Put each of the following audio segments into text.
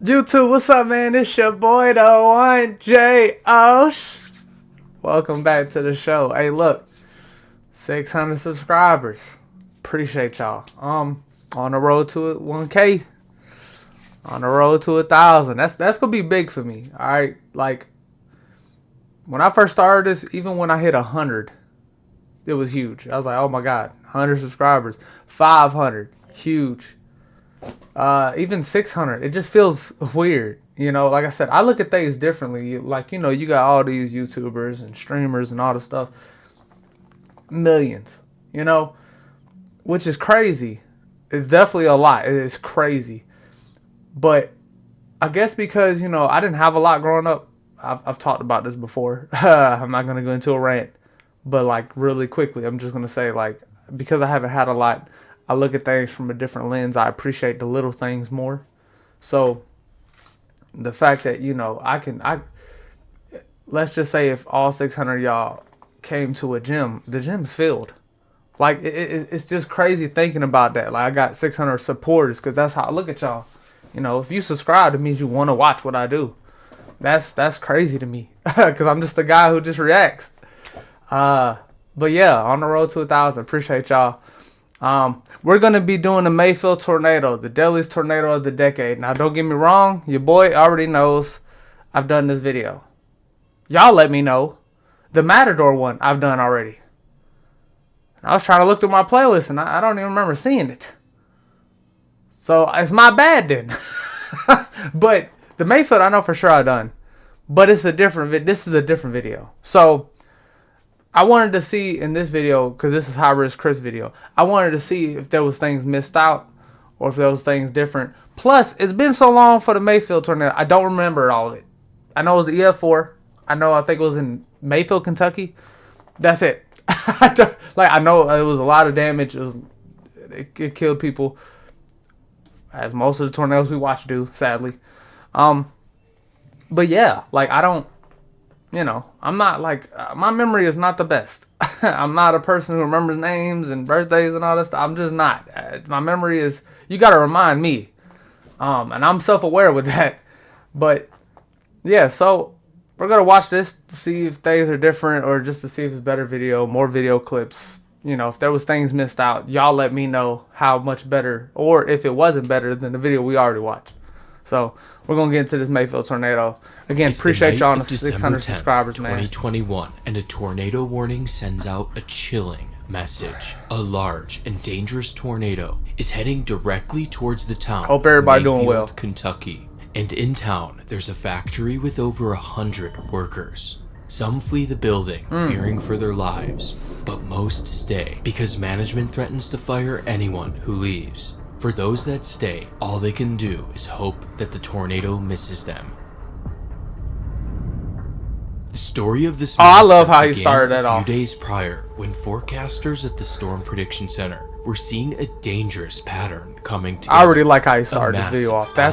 YouTube, what's up, man? It's your boy, the one J Osh. Welcome back to the show. Hey, look, 600 subscribers. Appreciate y'all. On the road to 1K. On the road to 1,000. That's gonna be big for me. All right, like when I first started this, even when I hit 100, it was huge. I was like, oh my god, 100 subscribers, 500, huge. Even 600, it just feels weird. Like I said, I look at things differently. Like, you got all these YouTubers and streamers and all this stuff. Millions, which is crazy. It's definitely a lot. It is crazy. But I guess because, I didn't have a lot growing up. I've talked about this before. I'm not going to go into a rant. But, like, really quickly, I'm just going to say, like, because I haven't had a lot, I look at things from a different lens. I appreciate the little things more. So the fact that, let's just say if all 600 of y'all came to a gym, the gym's filled. Like, it's just crazy thinking about that. Like, I got 600 supporters because that's how I look at y'all. If you subscribe, it means you want to watch what I do. That's crazy to me because I'm just a guy who just reacts. But yeah, on the road to 1,000. Appreciate y'all. We're going to be doing the Mayfield Tornado, the deadliest tornado of the decade. Now, don't get me wrong. Your boy already knows I've done this video. Y'all let me know. The Matador one I've done already. I was trying to look through my playlist, and I don't even remember seeing it. So, it's my bad then. But the Mayfield, I know for sure I've done. But this is a different video. So, I wanted to see in this video, because this is High Risk Chris video, I wanted to see if there was things missed out or if there was things different. Plus, it's been so long for the Mayfield Tornado, I don't remember all of it. I know it was EF4. I think it was in Mayfield, Kentucky. That's it. I know it was a lot of damage. It killed people, as most of the tornadoes we watch do, sadly. But yeah, like I don't. I'm not like, my memory is not the best. I'm not a person who remembers names and birthdays and all that stuff. I'm just not. My memory is, you got to remind me. And I'm self-aware with that. But yeah, so we're going to watch this to see if things are different or just to see if it's better video, more video clips. If there was things missed out, y'all let me know how much better, or if it wasn't better than the video we already watched. So we're going to get into this Mayfield Tornado. Again, appreciate y'all on the 600 subscribers, man. 2021, and a tornado warning sends out a chilling message. A large and dangerous tornado is heading directly towards the town. Hope everybody doing well. Mayfield, Kentucky. And in town, there's a factory with over 100 workers. Some flee the building, fearing for their lives, but most stay because management threatens to fire anyone who leaves. For those that stay, all they can do is hope that the tornado misses them. The story of this I love how he started that off. A few days prior, when forecasters at the Storm Prediction Center were seeing a dangerous pattern coming together. I already like how he started this video off. That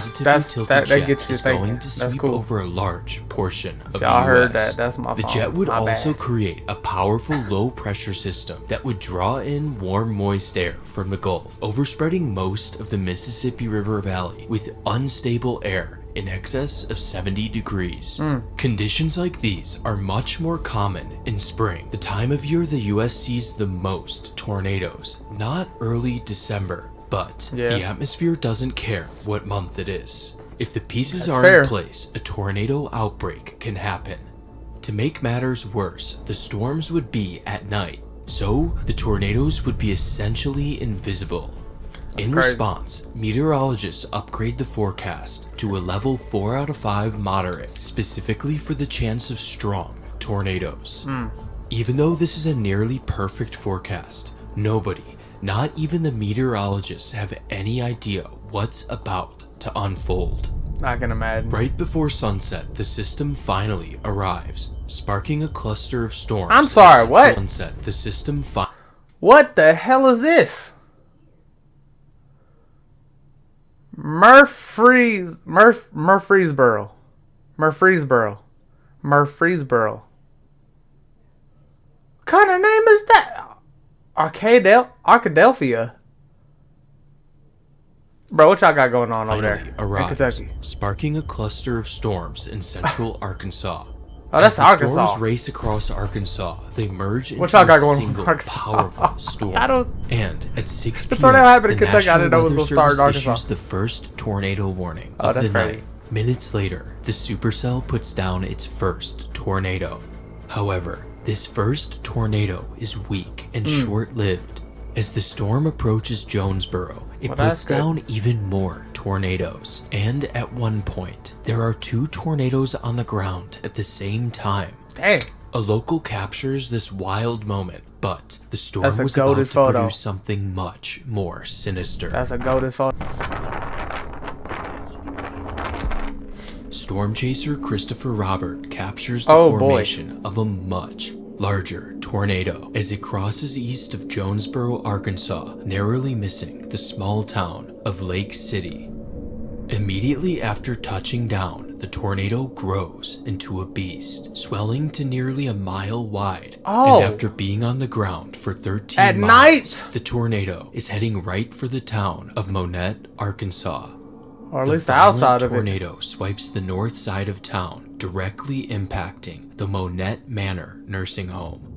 gets you thinking. Going to That's sweep cool. over a large portion of the Y'all US. heard that? That's my The fault. jet would My also bad. create a powerful low-pressure system that would draw in warm, moist air from the Gulf, overspreading most of the Mississippi River Valley with unstable air in excess of 70 degrees. Conditions like these are much more common in spring, the time of year the US sees the most tornadoes, not early December. But the atmosphere doesn't care what month it is. If the pieces are in place, a tornado outbreak can happen. To make matters worse, the storms would be at night, so the tornadoes would be essentially invisible. In response, meteorologists upgrade the forecast to a level 4 out of 5 moderate, specifically for the chance of strong tornadoes. Even though this is a nearly perfect forecast, nobody, not even the meteorologists, have any idea what's about to unfold. I can imagine. Right before sunset, the system finally arrives, sparking a cluster of storms. I'm sorry, what? Sunset, the system What the hell is this? Murfreesboro. What kind of name is that? Arkadelphia. Bro, what y'all got going on over finally there in arrives, Kentucky? sparking a cluster of storms in central Arkansas. Oh, that's As the Arkansas. storms race across Arkansas, they merge What into y'all got a going on in single Arkansas? powerful storm. That was- And at 6 The p.m., tornado happened in the Kentucky. I National didn't know it was Weather gonna start in Service Arkansas. issues the first tornado warning Oh, of that's the crazy. night. Minutes later, the supercell puts down its first tornado. However, this first tornado is weak and short-lived. As the storm approaches Jonesboro, it Well, that's puts good. down even more tornadoes. And at one point, there are 2 tornadoes on the ground at the same time. Dang. A local captures this wild moment, but the storm That's a was about goated to photo. produce something much more sinister. That's a goated photo. Storm chaser Christopher Robert captures the Oh, boy. formation of a much larger tornado as it crosses east of Jonesboro, Arkansas, narrowly missing the small town of Lake City. Immediately after touching down, the tornado grows into a beast, swelling to nearly a mile wide. Oh. And after being on the ground for 13 At miles, night? the tornado is heading right for the town of Monette, Arkansas. Or at least the violent outside of it. tornado swipes the north side of town, directly impacting the Monette Manor nursing home.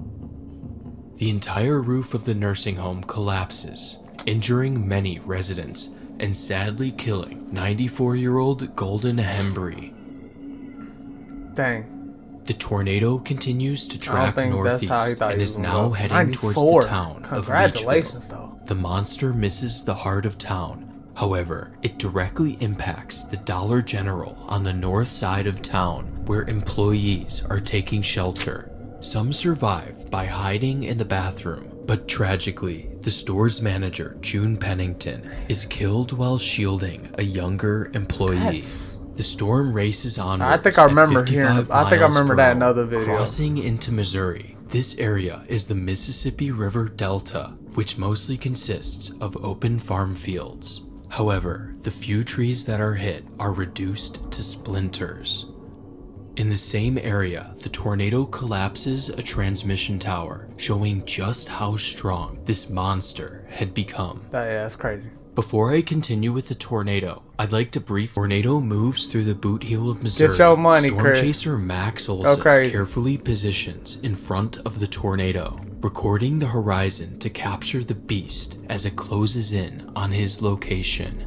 The entire roof of the nursing home collapses, injuring many residents and sadly killing 94-year-old Golden Hembry. Dang. The tornado continues to I don't track think that's how he northeast thought and he is was gonna now go. heading towards 94. the town of Congratulations, Leachville. though. The monster misses the heart of town. However, it directly impacts the Dollar General on the north side of town, where employees are taking shelter. Some survive by hiding in the bathroom, but tragically, the store's manager, June Pennington, is killed while shielding a younger employee. That's- The storm races on. I think I remember hearing. I think I remember that in other videos. Crossing into Missouri. This area is the Mississippi River Delta, which mostly consists of open farm fields. However, the few trees that are hit are reduced to splinters. In the same area, the tornado collapses a transmission tower, showing just how strong this monster had become. Yeah, that's crazy. Before I continue with the tornado, I'd like to brief. Tornado moves through the boot heel of Missouri. Get your money, Storm Chris. chaser Max Olson crazy. carefully positions in front of the tornado, recording the horizon to capture the beast as it closes in on his location.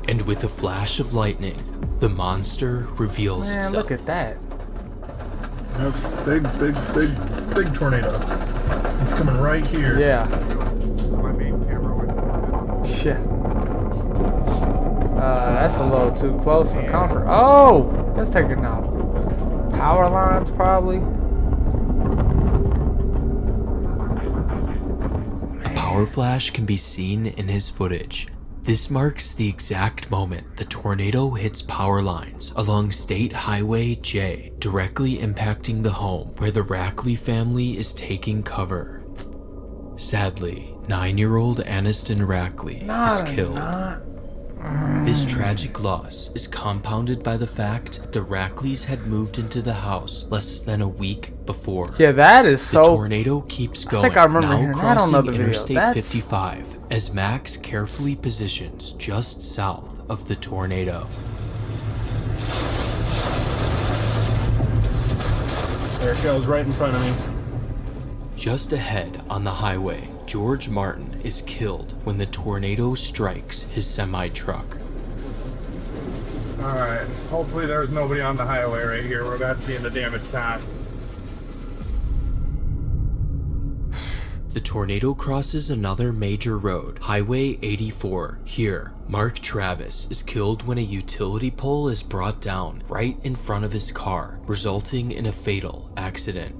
And with a flash of lightning, the monster reveals Man, itself. look at that. Yep, big tornado. It's coming right here. Yeah. My main camera went Shit. That's a little too close for comfort. Oh, that's taking out power lines probably. A power flash can be seen in his footage. This marks the exact moment the tornado hits power lines along State Highway J, directly impacting the home where the Rackley family is taking cover. Sadly, 9-year-old Aniston Rackley is killed. This tragic loss is compounded by the fact the Rackleys had moved into the house less than a week before. Yeah, that is The so. tornado keeps going, think I remember now hearing that crossing on the video. Interstate That's- 55 as Max carefully positions just south of the tornado. There it goes, right in front of me. Just ahead on the highway, George Martin is killed when the tornado strikes his semi-truck. Alright, hopefully there's nobody on the highway right here. We're about to be in the damaged path. The tornado crosses another major road, Highway 84. Here, Mark Travis is killed when a utility pole is brought down right in front of his car, resulting in a fatal accident.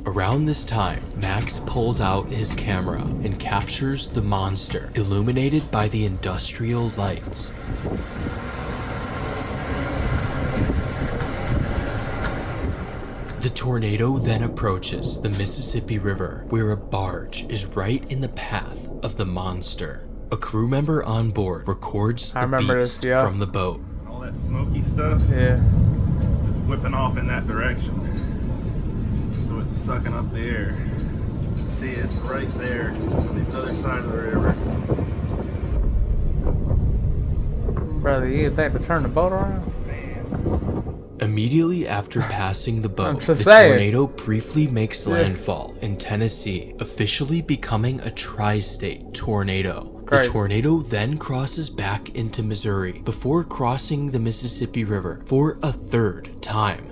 Around this time, Max pulls out his camera and captures the monster, illuminated by the industrial lights. The tornado then approaches the Mississippi River, where a barge is right in the path of the monster. A crew member on board records I the remember beast this, yeah. from the boat. All that smoky stuff Yeah. is whipping off in that direction. So it's sucking up the air. see it right there on the other side of the river. Brother, you think to turn the boat around? Immediately after passing the boat, the just saying. tornado briefly makes landfall in Tennessee, officially becoming a tri-state tornado. The Right. tornado then crosses back into Missouri before crossing the Mississippi River for a third time.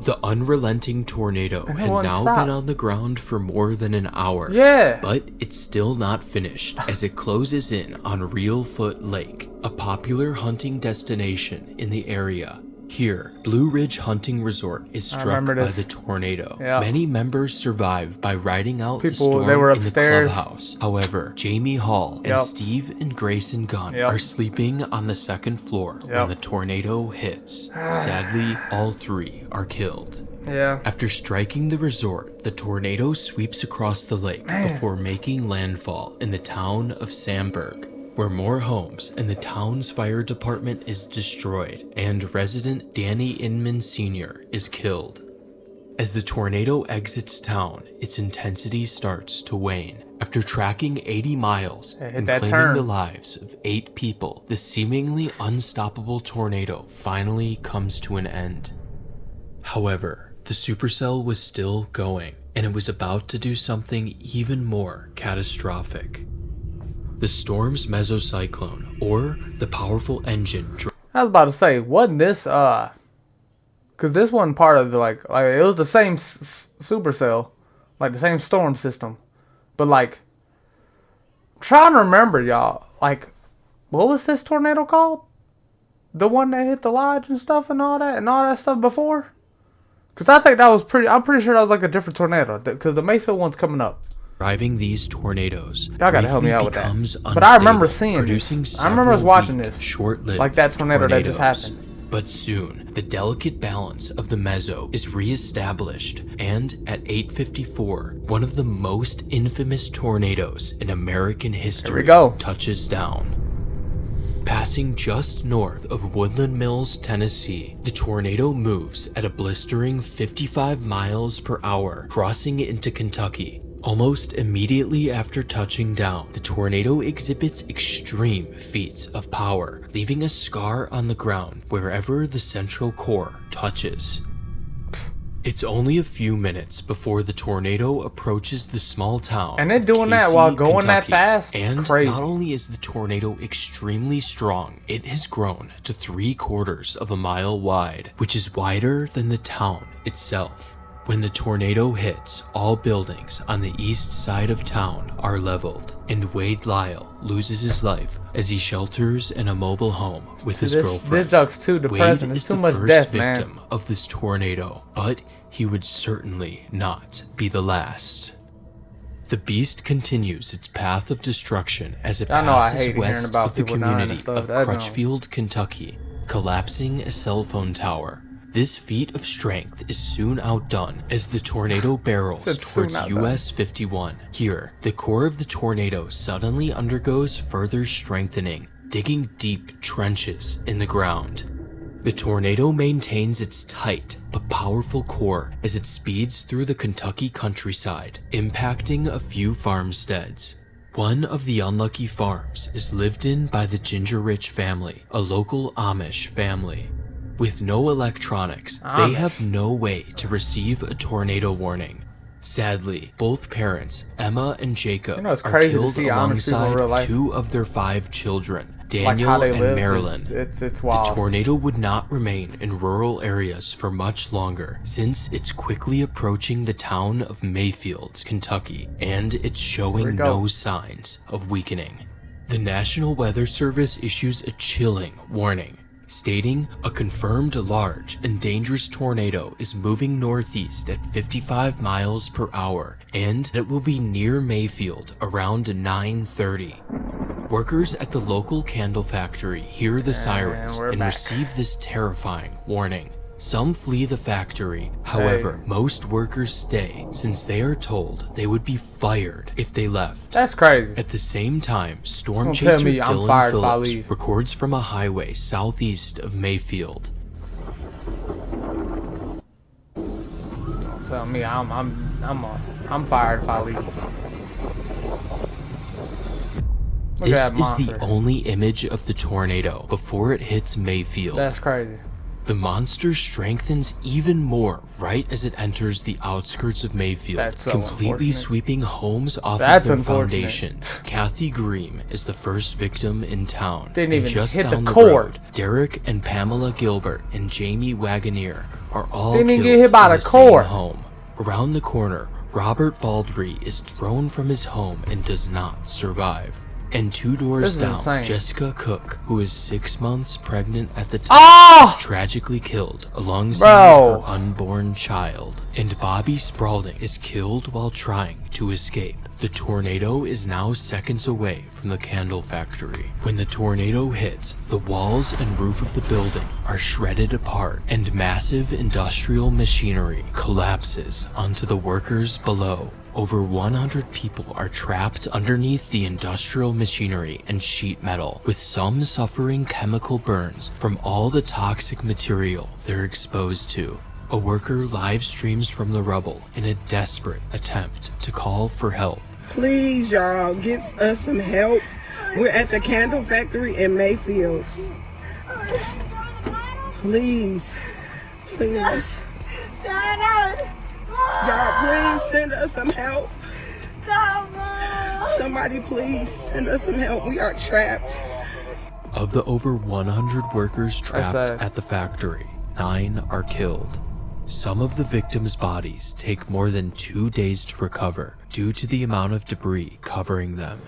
The unrelenting tornado And it had won't now stop. been on the ground for more than an hour. Yeah. But it's still not finished as it closes in on Reelfoot Lake, a popular hunting destination in the area. Here, Blue Ridge Hunting Resort is struck remember by this. the tornado. Yeah. Many members survive by riding out the People, storm they were in the upstairs. clubhouse. However, Jamie Hall and Yep. Steve and Grayson Gunn Yep. are sleeping on the second floor when Yep. the tornado hits. Sadly, all three are killed. Yeah. After striking the resort, the tornado sweeps across the lake before making landfall in the town of Sandburg, where more homes and the town's fire department is destroyed, and resident Danny Inman Sr. is killed. As the tornado exits town, its intensity starts to wane. After tracking 80 miles It hit and that claiming turn. the lives of 8 people, the seemingly unstoppable tornado finally comes to an end. However, the supercell was still going, and it was about to do something even more catastrophic. The storm's mesocyclone, or the powerful engine, I was about to say, wasn't this because this wasn't part of the like it was the same supercell, like the same storm system, but like I'm trying to remember, y'all, like what was this tornado called? The one that hit the lodge and stuff and all that stuff before? Because I think that was I'm pretty sure that was like a different tornado because the Mayfield one's coming up. driving these tornadoes. Y'all gotta help me briefly out with that. becomes But I remember unstable, seeing producing this. I remember us several watching weak, this. short-lived Like that tornado that just tornadoes. happened. But soon, the delicate balance of the meso is reestablished, and at 8:54, one of the most infamous tornadoes in American history go. touches down. Passing just north of Woodland Mills, Tennessee, the tornado moves at a blistering 55 miles per hour, crossing into Kentucky. Almost immediately after touching down, the tornado exhibits extreme feats of power, leaving a scar on the ground wherever the central core touches. It's only a few minutes before the tornado approaches the small town. And they're of doing that Casey, while going that Kentucky. fast? And Crazy. not only is the tornado extremely strong, it has grown to 3/4 of a mile wide, which is wider than the town itself. When the tornado hits, all buildings on the east side of town are leveled, and Wade Lyle loses his life as he shelters in a mobile home with his girlfriend. This joke's too depressing. Wade It's is too the much first death, victim man. of this tornado, but he would certainly not be the last. The beast continues its path of destruction as it I know I passes hate hearing west about of the people dying and community stuff. of That don't- Crutchfield, Kentucky, collapsing a cell phone tower. This feat of strength is soon outdone as the tornado barrels It's soon towards outdone. US 51. Here, the core of the tornado suddenly undergoes further strengthening, digging deep trenches in the ground. The tornado maintains its tight but powerful core as it speeds through the Kentucky countryside, impacting a few farmsteads. One of the unlucky farms is lived in by the Ginger Rich family, a local Amish family. With no electronics, they Amish. have no way to receive a tornado warning. Sadly, both parents, Emma and Jacob, You know, it's are crazy to killed see Amish people in real alongside life. 2 of their 5 children, Like Daniel how they and live. Marilyn. It's The wild. tornado would not remain in rural areas for much longer, since it's quickly approaching the town of Mayfield, Kentucky, and it's showing go. no signs of weakening. The National Weather Service issues a chilling warning, stating a confirmed large and dangerous tornado is moving northeast at 55 miles per hour, and it will be near Mayfield around 9:30. Workers at the local candle factory hear the sirens we're and back. receive this terrifying warning. Some flee the factory, however, most workers stay since they are told they would be fired if they left. That's crazy. At the same time, storm Don't tell chaser me I'm Dylan fired if I Phillips leave. records from a highway southeast of Mayfield. Don't tell me I'm a I'm fired if I leave. Look This at that is the monster. only image of the tornado before it hits Mayfield. That's crazy. The monster strengthens even more right as it enters the outskirts of Mayfield, That's so completely unfortunate. sweeping homes off That's of their unfortunate. foundations. Kathy Green is the first victim in town. Didn't and even just hit the down the cord. road, Derek and Pamela Gilbert and Jamie Wagoneer are all Didn't even killed get hit by in the the same cord. home. Around the corner, Robert Baldry is thrown from his home and does not survive. And 2 doors This is down, insane. Jessica Cook, who is 6 months pregnant at the time, Oh! is tragically killed alongside Bro. her unborn child. And Bobby Spaulding is killed while trying to escape. The tornado is now seconds away from the candle factory. When the tornado hits, the walls and roof of the building are shredded apart, and massive industrial machinery collapses onto the workers below. Over 100 people are trapped underneath the industrial machinery and sheet metal, with some suffering chemical burns from all the toxic material they're exposed to. A worker live streams from the rubble in a desperate attempt to call for help. Please, y'all, get us some help. We're at the candle factory in Mayfield. Please, please. Y'all, please send us some help. Somebody please send us some help. We are trapped. Of the over 100 workers trapped sad. at the factory, 9 are killed. Some of the victims' bodies take more than 2 days to recover due to the amount of debris covering them.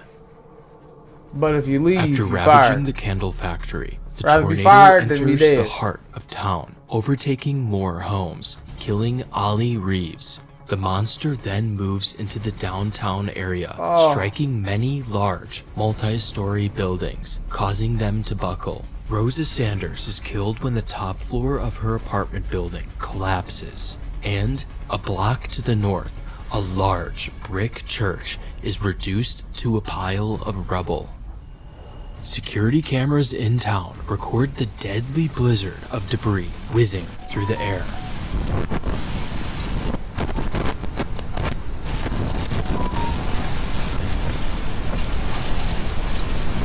But if you leave, After you're ravaging fired. the candle factory, the Rather be tornado fired than be enters the dead. heart of town, overtaking more homes, killing Ollie Reeves. The monster then moves into the downtown area, striking many large, multi-story buildings, causing them to buckle. Rosa Sanders is killed when the top floor of her apartment building collapses. And, a block to the north, a large brick church is reduced to a pile of rubble. Security cameras in town record the deadly blizzard of debris whizzing through the air.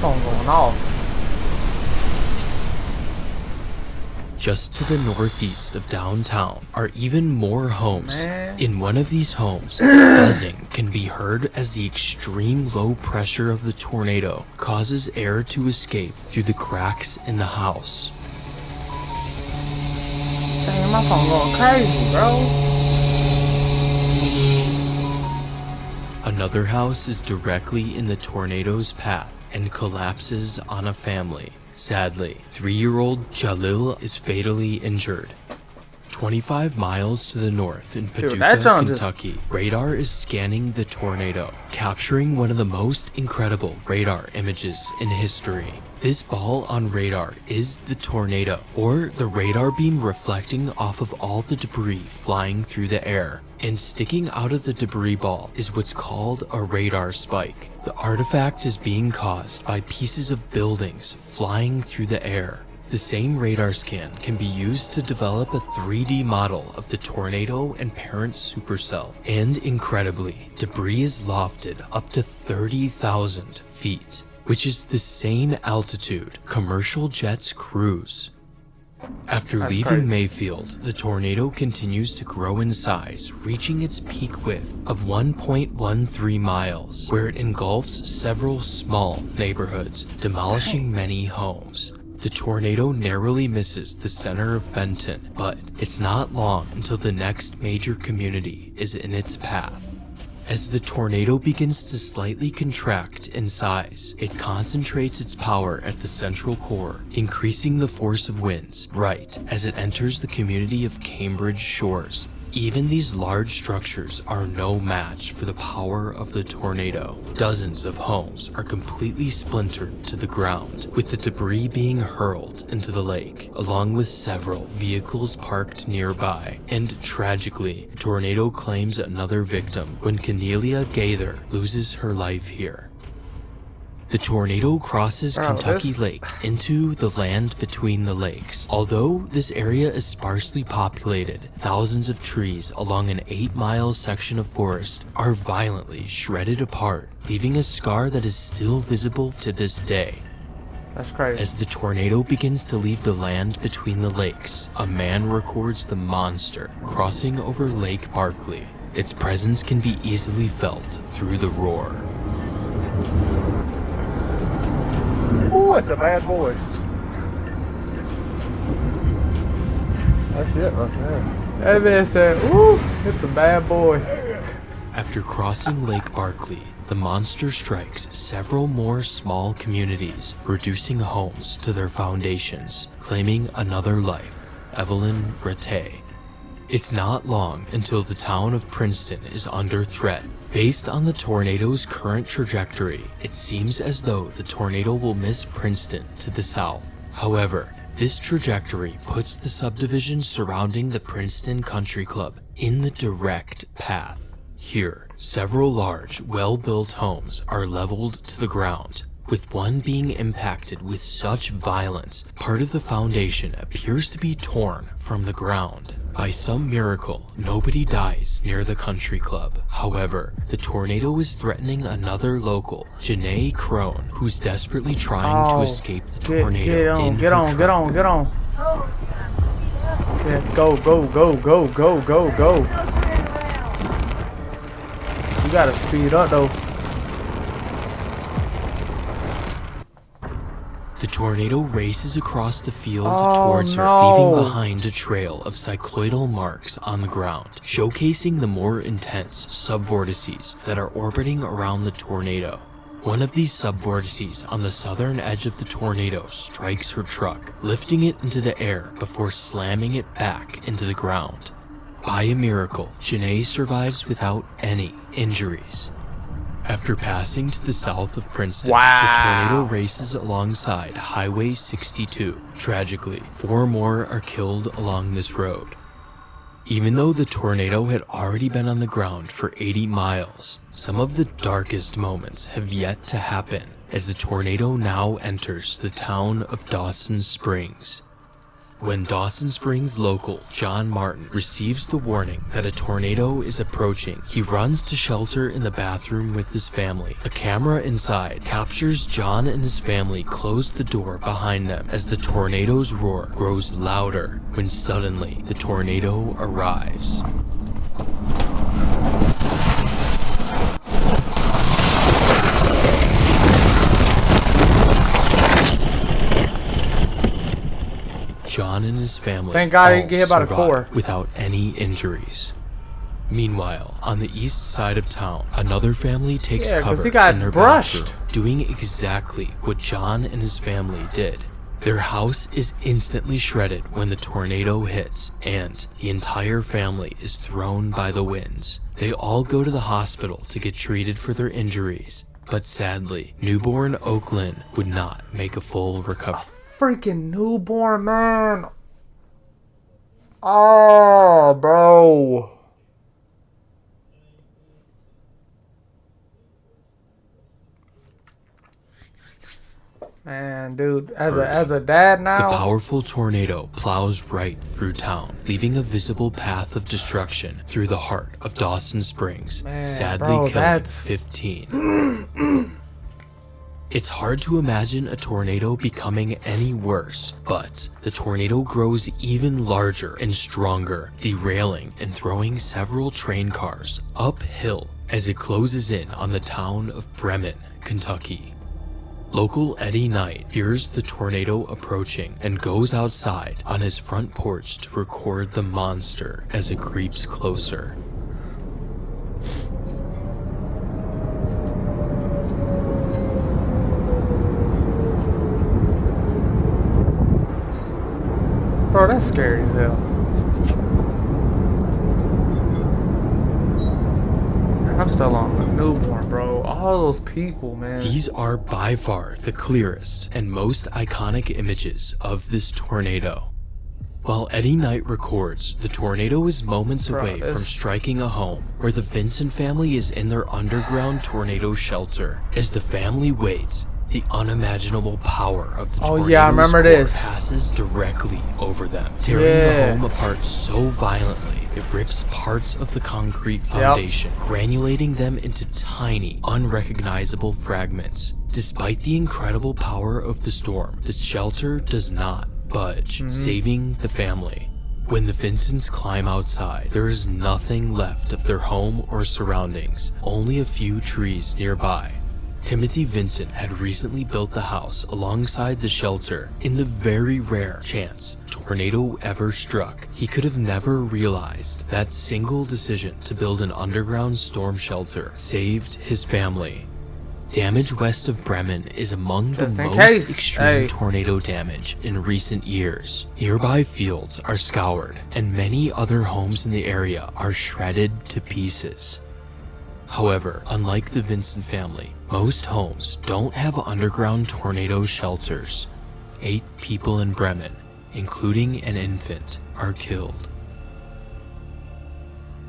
Phone going off. Just to the northeast of downtown are even more homes. Man. In one of these homes, buzzing can be heard as the extreme low pressure of the tornado causes air to escape through the cracks in the house. Dang, my phone going crazy, bro. Another house is directly in the tornado's path and collapses on a family. Sadly, 3-year-old Jalil is fatally injured. 25 miles to the north in Paducah, that John just- Kentucky, radar is scanning the tornado, capturing one of the most incredible radar images in history. This ball on radar is the tornado, or the radar beam reflecting off of all the debris flying through the air. And sticking out of the debris ball is what's called a radar spike. The artifact is being caused by pieces of buildings flying through the air. The same radar scan can be used to develop a 3D model of the tornado and parent supercell. And incredibly, debris is lofted up to 30,000 feet, which is the same altitude commercial jets cruise. After That's leaving crazy. Mayfield, the tornado continues to grow in size, reaching its peak width of 1.13 miles, where it engulfs several small neighborhoods, demolishing many homes. The tornado narrowly misses the center of Benton, but it's not long until the next major community is in its path. As the tornado begins to slightly contract in size, it concentrates its power at the central core, increasing the force of winds right as it enters the community of Cambridge Shores. Even these large structures are no match for the power of the tornado. Dozens of homes are completely splintered to the ground, with the debris being hurled into the lake, along with several vehicles parked nearby. And tragically, the tornado claims another victim when Cornelia Gaither loses her life here. The tornado crosses Bro, Kentucky this- Lake into the land between the lakes. Although this area is sparsely populated, thousands of trees along an 8-mile section of forest are violently shredded apart, leaving a scar that is still visible to this day. That's crazy. As the tornado begins to leave the land between the lakes, a man records the monster crossing over Lake Barkley. Its presence can be easily felt through the roar. Ooh, it's a bad boy. That's it right there. That man said, "Ooh, it's a bad boy." After crossing Lake Barkley, the monster strikes several more small communities, reducing homes to their foundations, claiming another life, Evelyn Rattay. It's not long until the town of Princeton is under threat. Based on the tornado's current trajectory, it seems as though the tornado will miss Princeton to the south. However, this trajectory puts the subdivision surrounding the Princeton Country Club in the direct path. Here, several large, well-built homes are leveled to the ground, with one being impacted with such violence, part of the foundation appears to be torn from the ground. By some miracle, nobody dies near the country club. However, the tornado is threatening another local, Janae Crone, who's desperately trying to escape the tornado. Get on. Yeah, go. You gotta speed up though. The tornado races across the field Oh, towards her, no. leaving behind a trail of cycloidal marks on the ground, showcasing the more intense subvortices that are orbiting around the tornado. One of these subvortices on the southern edge of the tornado strikes her truck, lifting it into the air before slamming it back into the ground. By a miracle, Janae survives without any injuries. After passing to the south of Princeton, the tornado races alongside Highway 62. Tragically, 4 more are killed along this road. Even though the tornado had already been on the ground for 80 miles, some of the darkest moments have yet to happen as the tornado now enters the town of Dawson Springs. When Dawson Springs local John Martin receives the warning that a tornado is approaching, he runs to shelter in the bathroom with his family. A camera inside captures John and his family close the door behind them as the tornado's roar grows louder when suddenly the tornado arrives. John and his family Thank God he all didn't get hit by the survive core. without any injuries. Meanwhile, on the east side of town, another family takes Yeah, 'cause cover he got in their brushed. bathroom, doing exactly what John and his family did. Their house is instantly shredded when the tornado hits, and the entire family is thrown by the winds. They all go to the hospital to get treated for their injuries, but sadly, newborn Oakland would not make a full recovery. Freaking newborn, man. Oh, bro. Man, dude, as a dad The now, powerful tornado plows right through town, leaving a visible path of destruction through the heart of Dawson Springs, Man, sadly bro, killing that's- 15. It's hard to imagine a tornado becoming any worse, but the tornado grows even larger and stronger, derailing and throwing several train cars uphill as it closes in on the town of Bremen, Kentucky. Local Eddie Knight hears the tornado approaching and goes outside on his front porch to record the monster as it creeps closer. bro, that's scary as hell. I'm still on a newborn, bro. All those people, man. These are by far the clearest and most iconic images of this tornado. While Eddie Knight records, the tornado is moments away from striking a home where the Vincent family is in their underground tornado shelter. As the family waits, The unimaginable power of the Oh, tornado's yeah, I remember core this. passes directly over them, tearing Yeah. the home apart so violently it rips parts of the concrete foundation, granulating them into tiny, unrecognizable fragments. Despite the incredible power of the storm, the shelter does not budge, saving the family. When the Vincents climb outside, there is nothing left of their home or surroundings, only a few trees nearby. Timothy Vincent had recently built the house alongside the shelter. In the very rare chance a tornado ever struck, he could have never realized that single decision to build an underground storm shelter saved his family. Damage west of Bremen is among the Just in most case. extreme Hey. tornado damage in recent years. Nearby fields are scoured, and many other homes in the area are shredded to pieces. However, unlike the Vincent family, most homes don't have underground tornado shelters. 8 people in Bremen, including an infant, are killed.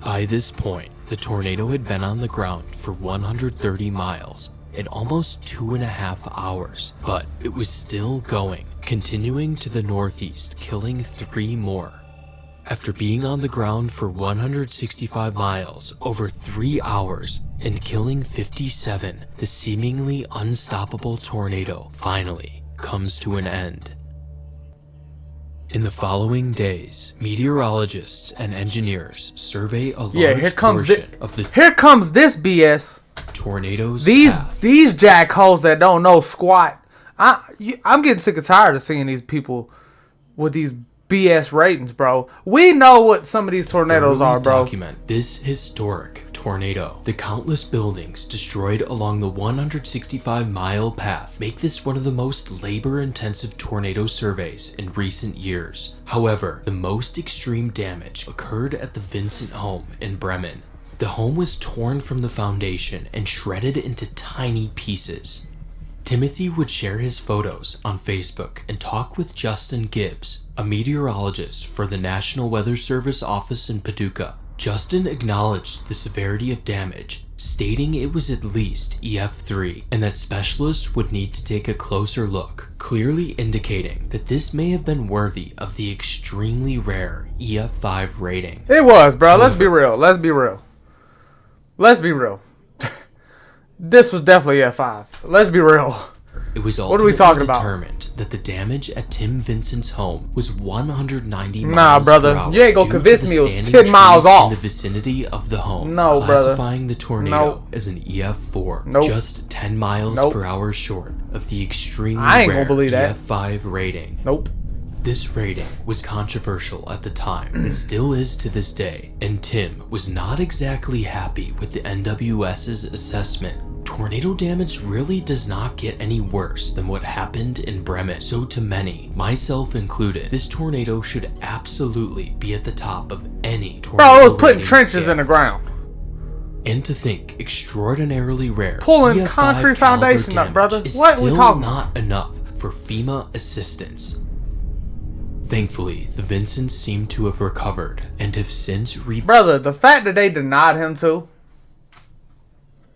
By this point, the tornado had been on the ground for 130 miles in almost 2.5 hours, but it was still going, continuing to the northeast, killing 3 more. After being on the ground for 165 miles, over 3 hours, and killing 57, the seemingly unstoppable tornado finally comes to an end. In the following days, meteorologists and engineers survey a large Yeah, here comes portion of the Here comes this BS. tornado's These path. jackholes that don't know squat. I'm getting sick and tired of seeing these people with these BS ratings, bro. We know what some of these tornadoes Thoroughly are, bro. Document this historic tornado. The countless buildings destroyed along the 165-mile path make this one of the most labor-intensive tornado surveys in recent years. However, the most extreme damage occurred at the Vincent home in Bremen. The home was torn from the foundation and shredded into tiny pieces. Timothy would share his photos on Facebook and talk with Justin Gibbs, a meteorologist for the National Weather Service office in Paducah. Justin acknowledged the severity of damage, stating it was at least EF3 and that specialists would need to take a closer look, clearly indicating that this may have been worthy of the extremely rare EF5 rating. It was, bro. Let's be real. Let's be real. Let's be real. This was definitely F5. Let's be real. It was What are we talking ultimately about? determined that the damage at Tim Vincent's home was 190 Nah, miles brother. per hour You ain't gonna due to convince the me it was standing 10 miles trees off. in the vicinity of the home, No, brother. classifying the tornado Nope. as an EF4, Nope. just 10 miles Nope. per hour short of the extremely I ain't gonna rare believe that. EF5 rating. Nope. This rating was controversial at the time and still is to this day, and Tim was not exactly happy with the NWS's assessment. Tornado damage really does not get any worse than what happened in Bremen, so to many, myself included, this tornado should absolutely be at the top of any tornado Bro, it was putting rating trenches scale. in the ground. And to think extraordinarily rare Pulling EF5 concrete caliber foundation up, damage brother. is What we still talking about? not enough for FEMA assistance. Thankfully, the Vincents seem to have recovered and have since Brother, the fact that they denied him too,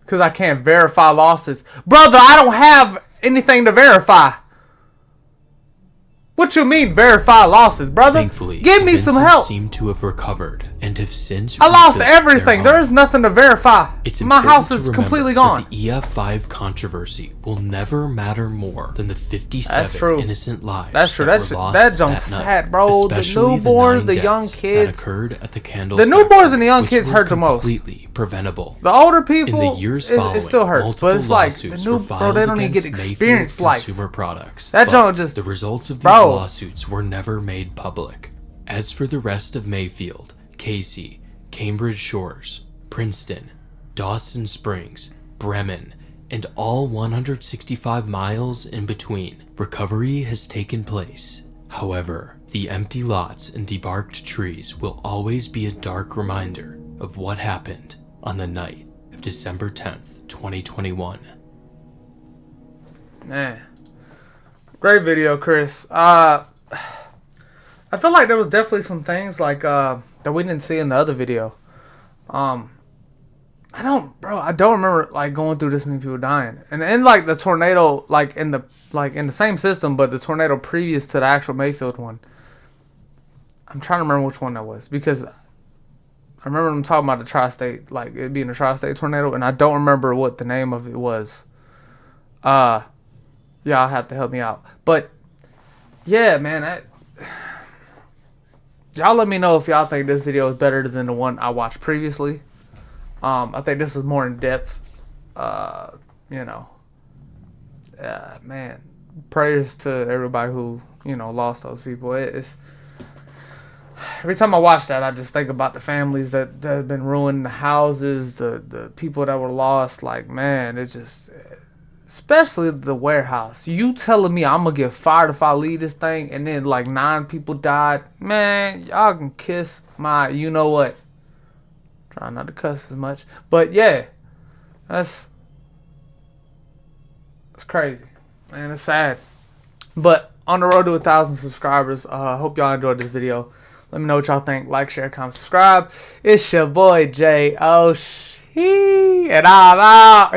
because I can't verify losses. Brother, I don't have anything to verify. What you mean verify losses, brother? Thankfully, Give the me some Vincents help. seem to have recovered and have since I lost rebuilt their everything. home. There is nothing to verify. It's My important house to is remember completely that gone. The EF5 controversy will never matter more than the 57 That's true. innocent lives That's true. that That's were lost that junk's that night, sad, bro. The especially newborns, 9 the young deaths kids. that occurred at the candle The newborns factory, and the young which kids were hurt the most. completely preventable. The older people, In the years it following, still hurts, multiple but it's like the lawsuits new were bro. filed They don't even get against experience Mayfield life. Consumer Products. That but junk just- the results of these Bro. lawsuits were never made public. As for the rest of Mayfield, Casey, Cambridge Shores, Princeton, Dawson Springs, Bremen, and all 165 miles in between, recovery has taken place. However, the empty lots and debarked trees will always be a dark reminder of what happened on the night of December 10th, 2021. Man. Great video, Chris. I feel like there was definitely some things like that we didn't see in the other video. I don't remember like going through this many people dying. And like the tornado, like in the same system, but the tornado previous to the actual Mayfield one. I'm trying to remember which one that was, because I remember them talking about the tri-state, like it being a tri-state tornado, and I don't remember what the name of it was. Y'all have to help me out. But yeah, man, y'all let me know if y'all think this video is better than the one I watched previously. I think this is more in depth. You know, man, prayers to everybody who lost those people. It's every time I watch that, I just think about the families that have been ruined, the houses, the people that were lost. Like, man, it just, especially the warehouse. You telling me I'm gonna get fired if I leave this thing, and then like 9 people died? Man, y'all can kiss my, you know what? Try not to cuss as much, but yeah, that's crazy, man. It's sad, but on the road to 1,000 subscribers. Hope y'all enjoyed this video. Let me know what y'all think. Like, share, comment, subscribe. It's your boy J.O.She, and I'm out.